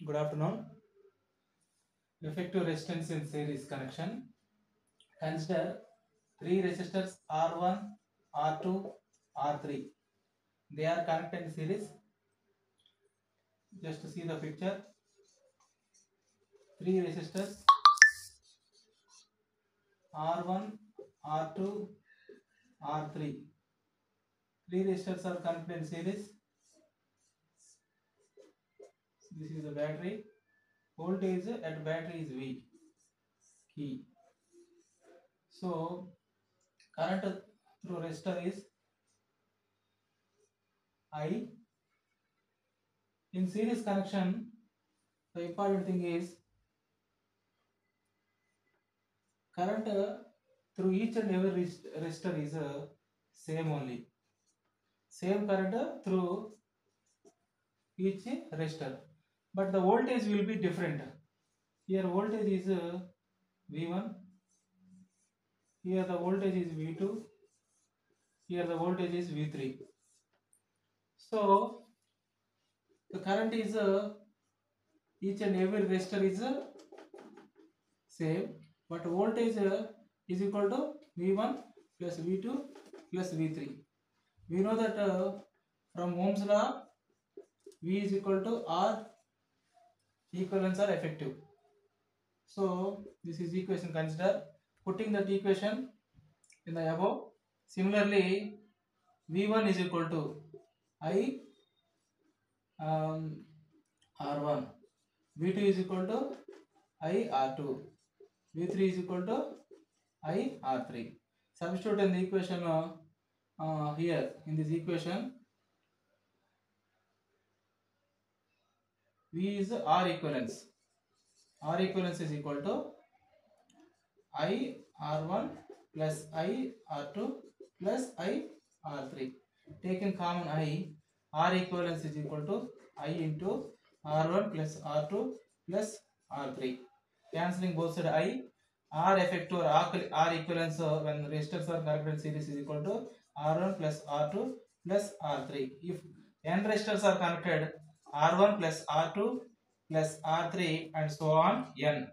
Good afternoon. Effective resistance in series connection. Consider three resistors R1, R2, R3. They are connected in series. Just to see the picture. Three resistors R1, R2, R3. Three resistors are connected in series. This is the battery. Voltage at battery is V. Key. So current through resistor is I. In series connection, the important thing is current through each and every resistor is same only. Same current through each resistor, but the voltage will be different. Here voltage is V1. Here the voltage is V2. Here the voltage is V3. So the current is each and every resistor is same, but voltage is equal to V1 plus V2 plus V3. We know that from Ohm's law, V is equal to R, equivalents are effective. So this is equation. Consider putting that equation in the above. Similarly, V1 is equal to I R1, V2 is equal to I R2, V3 is equal to I R3. Substitute in the equation here in this equation. V is R equivalence. R equivalence is equal to I R1 plus I R2 plus I R3. Taking common I, R equivalence is equal to I into R1 plus R2 plus R3. Cancelling both side I, R effective or R equivalence when resistors are connected in series is equal to R1 plus R2 plus R3. If n resistors are connected, R1 plus R2 plus R3 and so on n.